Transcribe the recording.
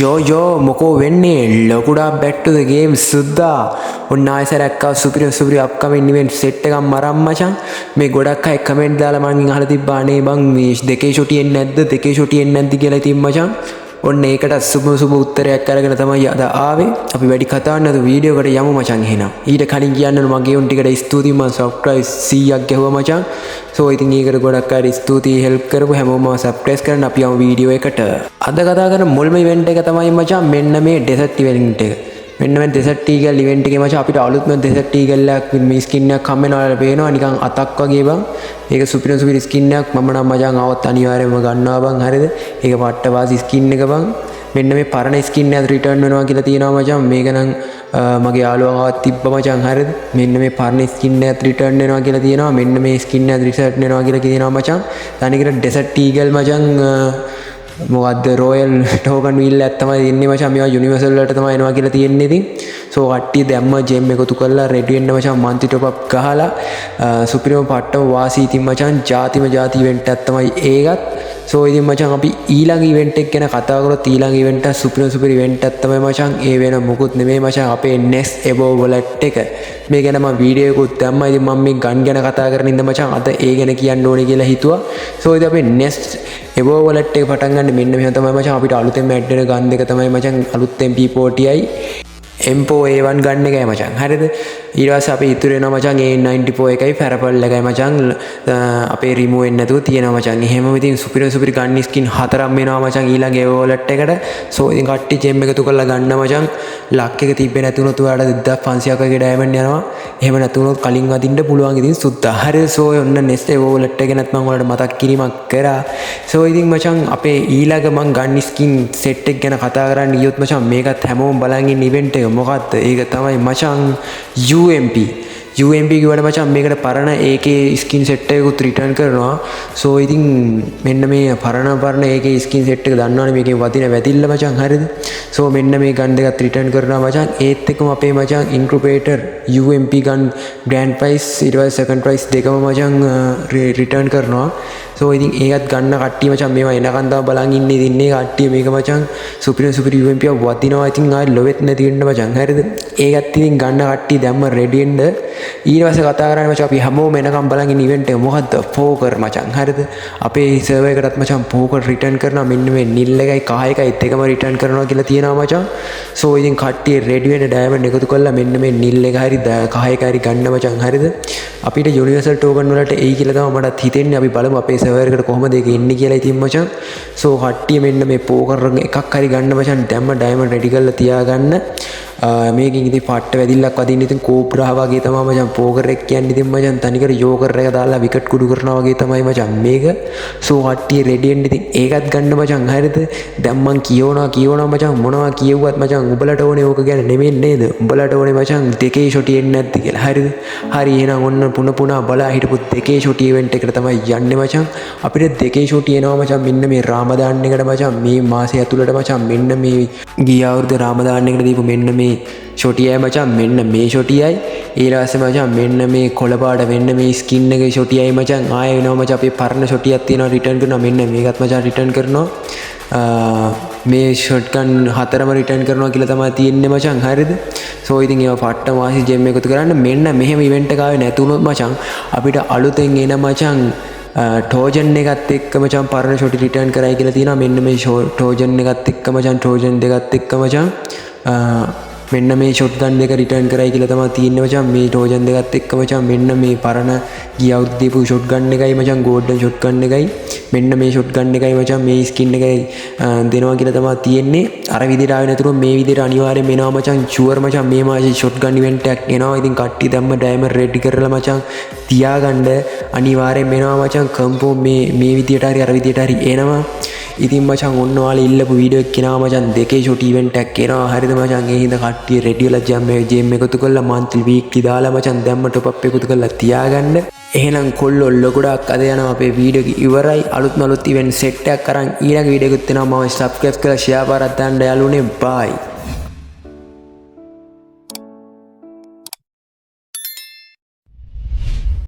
යෝ මොකෝ වෙන්නේ ලොකුඩා back to the game සුද්දා ඔන්න ආයෙසරක් ආව සුපිරි අප්කමින් ඉවෙන්ට් සෙට් එකක් මරම් මචං මේ ගොඩක් අය කමෙන්ට් දාලා මං අහලා තිබ්බා අනේ බං මේ දෙකේ ෂොටි එන්නේ නැද්ද කියලා ඉතින් මචං ඔන්න ඒකට සුබ උත්තරයක් අරගෙන තමයි අද ආවේ අපි වැඩි කතා නැතු වීඩියෝ එකට යමු මචං එහෙනම් ඊට කලින් කියන්න මගේ උන් ටිකට ස්තුතියි මං සබ්ස්ක්‍රයිබ් 100ක් ගැහුවා මචං සෝ ඉතින් ඒකට ගොඩක් අය ස්තුතියි හෙල්ප් කරපු හැමෝම සබ්ස්ක්‍රයිබ් කරන්න අපි යමු වීඩියෝ එකට අද කතා කරන මුල්ම ඉවෙන්ට් එක තමයි මචං මෙන්න මේ ඩෙසර්ට් ඉවෙන්ට් එක මෙන්න මේ ඩෙසර්ට් ඊගල් ඉවෙන්ට් එකේ මචං අපිට අලුත්ම ඩෙසර්ට් ඊගල්ලක් මේ ස්කින් එකක් හම්බ වෙනවා පේනවා නිකන් අතක් වගේ බං ඒක සුපිරි ස්කින් එකක් මම නම් මචං આવත් අනිවාර්යයෙන්ම ගන්නවා බං හරිද ඒක පට්ට වාසි ස්කින් එක බං මෙන්න මේ පරණ ස්කින් එකත් රිටර්න් වෙනවා කියලා තියෙනවා මචං මේක නම් මගේ යාළුවාවත් තිබ්බ මචං හරිද මෙන්න මේ පරණ ස්කින් එකත් රිටර්න් වෙනවා කියලා තියෙනවා මෙන්න මේ ස්කින් එකත් රිසර්ට් වෙනවා කියලා කියනවා මචං තනිකර ඩෙසර්ට් ඊගල් මචං මොකද්ද රොයල් ටෝකන් වීල් එකක් තමයි දෙන්නේ මචං මේවා යුනිවර්සල් වලට තමයි එනවා කියලා තියෙන්නේ ඉතින් සෝ කට්ටිය දැම්ම ජෙම් එකතු කරලා රෙඩි වෙන්න මචං මන්ති টොප් අප් ගහලා සුපිරිම පට්ටම වාසි ඉතින් මචං ජාති ඉවෙන්ට් එකක් තමයි ඒකත් සෝ ඉතින් මචං අපි ඊළඟ ඉවෙන්ට් එක ගැන කතා කරොත් ඊළඟ ඉවෙන්ට් එක සුපිරි ඉවෙන්ට් එකක් තමයි මචං ඒ වෙන මොකුත් නෙමෙයි මචං අපේ next above wallet එක මේ ගැන මම වීඩියෝ එකකුත් දැම්මා ඉතින් මම මේ ගන් ගැන කතා කරන ඉඳ මචං අද ඒ ගැන කියන්න ඕනේ කියලා හිතුවා සෝ ඉතින් අපේ next above wallet එක පටන් ගන්න මෙන්න මෙහෙම තමයි මචං අපිට අලුතෙන් ඇඩ් වෙන ගන් දෙක තමයි මචං අලුත් MP40යි M4 A1 ගන්න එකයි මචං හරිද ඊට පස්සේ අපි ඉතුරු වෙනවා මචං A94 එකයි ෆැරපල් එකයි මචං අපේ රිමූව් වෙන්නේ නැතුව තියෙනවා මචං එහෙම ඉතින් සුපිරි ගන්න ස්කින් හතරක් වෙනවා මචං ඊළඟ ඒ වොලට් එකට සෝ ඉතින් කට්ටි ජෙම් එකතු කරලා ගන්න මචං ලක් එක තිබ්බේ නැතුනොත් ඔයාලට 2500ක් වගේ ඩයමන්ඩ් යනවා එහෙම නැතුනොත් කලින් වදින්න පුළුවන් ඉතින් සුද්දා හරිද සෝ ඔන්න නෙක්ස්ට් ඒ වොලට් එක ගැනත් මම ඔයාලට මතක් කිරීමක් කරා සෝ ඉතින් මචං අපේ ඊළඟ මං ගන්න ස්කින් සෙට් එක ගැන කතා කරන්න ගියොත් මචං මේකත් හැමෝම බලන් ඉන්න ඉවෙන්ට් එක මොකද්ද ඒක තමයි මචං UMP කිව්වට මචං මේකට පරණ ඒකේ ස්කින් සෙට් එකකුත් රිටර්න් කරනවා සෝ ඉතින් මෙන්න මේ පරණ ඒකේ ස්කින් සෙට් එක දන්නවනේ මේකේ වදින වැදිල්ල මචං හරිද සෝ මෙන්න මේ ගන් දෙකත් රිටර්න් කරනවා මචං ඒත් එක්කම අපේ මචං ඉන්ක්‍රිපේටර් UMP ගන් ග්‍රෑන්ඩ් ප්‍රයිස් ඊට පස්සේ සෙකන්ඩ් ප්‍රයිස් දෙකම මචං රිටර්න් කරනවා සෝ ඉතින් ඒකත් ගන්න කට්ටිය මචං මේවා එනකන් තමයි බලන් ඉන්නේ ඉතින් මේ කට්ටිය මේක මචං සුපිරි UMP එක වදිනවා ඉතින් ආයෙ ලොවෙත් නැති වෙන්න මචං හරිද ඒකත් ඉතින් ගන්න කට්ටිය දැම්ම රෙඩි වෙන්න ඊට පස්සේ කතා කරන්නේ මචං අපි හැමෝම එනකම් බලන් ඉන්න ඉවෙන්ට් එක මොකද්ද පෝකර් මචං හරිද අපේ සර්වර් එකටත් මචං පෝකර් රිටර්න් කරනවා මෙන්න මේ නිල් එකයි කහ එකයි දෙකම රිටර්න් කරනවා කියලා තියෙනවා මචං සෝ ඉතින් කට්ටිය රෙඩි වෙන්න ඩයමන්ඩ් එකතු කරලා මෙන්න මේ නිල් එක හරි කහ එක හරි ගන්න මචං හරිද අපිට යුනිවර්සල් ටෝකන් වලට එයි කියලා තමයි මටත් හිතෙන්නේ අපි බලමු අපේ සර්වර් එකට කොහොමද ඒක එන්නේ කියලා ඉතින් මචං සෝ කට්ටිය මෙන්න මේ පෝකර් එකක් හරි ගන්න මචං දැම්ම ඩයමන්ඩ් රෙඩි කරලා තියාගන්න මේකෙන් ඉතින් පට්ට වැදිල්ලක් වදින්න ඉතින් කෝබ්‍රා වගේ තමයි මචං පෝකර් එක කියන්නේ ඉතින් මචං තනිකර යෝකර් එක දාලා විකට් කුඩු කරනවා වගේ තමයි මචං මේක සෝ කට්ටිය රෙඩි වෙන්න ඉතින් ඒකත් ගන්න මචං හරිද දැන් මං කියවනවා මචං මොනවා කියෙව්වත් මචං උඹලට ඕනේ ඕක ගැන නෙමෙයි නේද උඹලට ඕනේ මචං දෙකේ ෂොටි එන්නේ නැද්ද කියලා හරිද හරි එහෙනම් ඔන්න පුනා බලා හිටපු දෙකේ ෂොටි ඉවෙන්ට් එකට තමයි යන්නේ මචං අපිට දෙකේ ෂොටි එනවා මචං මෙන්න මේ රාමදාන් එකට මචං මේ මාසය ඇතුළත මචං මෙන්න මේ ගිය අවුරුද්ද රාමදාන් එකට දීපු මෙන්න මේ ෂොටියයි මචං මෙන්න මේ ෂොටියයි ඊට පස්සේ මචං මෙන්න මේ කොළපාට වෙන්න මේ ස්කින් එකේ ෂොටියයි මචං ආයෙ වෙනවා මචං අපේ පරණ ෂොටියක් තියෙනවා රිටර්න් කරනවා මෙන්න මේකත් මචං රිටර්න් කරනවා මේ ෂොට්ගන් හතරම රිටර්න් කරනවා කියලා තමයි තියෙන්නේ මචං හරිද සෝ ඉතින් ඒවා පට්ට වාසි ජෙම් එකතු කරන්න මෙන්න මෙහෙම ඉවෙන්ට් එක ආවේ නැතුනොත් මචං අපිට අලුතෙන් එන මචං ටෝජන් එකත් එක්ක මචං පරණ ෂොටි රිටර්න් කරයි කියලා තියෙනවා මෙන්න මේ ටෝජන් එකත් එක්ක මචං ටෝජන් දෙකත් එක්ක මචං මෙන්න මේ ෂොට්ගන් දෙක රිටර්න් කරයි කියලා තමයි තියෙන්නේ මචං මේ ටෝජන් දෙකත් එක්ක මචං මෙන්න මේ පරණ ගිය අවුරුද්ද දීපු ෂොට්ගන් එකයි මචං ගෝල්ඩන් ෂොට්ගන් එකයි මෙන්න මේ ෂොට්ගන් එකයි මචං මේ ස්කින් එකයි දෙනවා කියලා තමයි තියෙන්නේ අර විදිහට ආවේ නැතුව මේ විදිහට අනිවාර්යෙන් එනවා මචං ෂුවර් මචං මේ මාසේ ෂොට්ගන් ඉවෙන්ට් එකක් එනවා ඉතින් කට්ටිය දැම්ම ඩයමන්ඩ් රෙඩි කරලා මචං තියාගන්න අනිවාර්යෙන් එනවා මචං කම්පෝ මේ විදිහට හරි අර විදිහට හරි එනවා ඉතින් මචං ඔන්න ඔයාලා ඉල්ලපු වීඩියෝ එක කෙනා මචං දෙකේ ෂොටි ඉවෙන්ට් එකක් එනවා හරිද මචං ඒ හින්දා කට්ටිය රෙඩි වෙලා ජෙම් එකතු කරලා මන්ත්ලි වීක්ලි දාලා මචං දැම්ම টොප් අප් එකතු කරලා තියාගන්න එහෙනම් කොල්ලෝ ලොකුඩක් අද යනවා අපේ වීඩියෝ එක ඉවරයි අලුත් ඉවෙන්ට් සෙට් එකක් අරන් ඊළඟ වීඩියෝ එකත් එනවා මම සබ්ස්ක්‍රයිබ් කරලා ෂෙයා පාරක් දාන්න යාළුවනේ බයි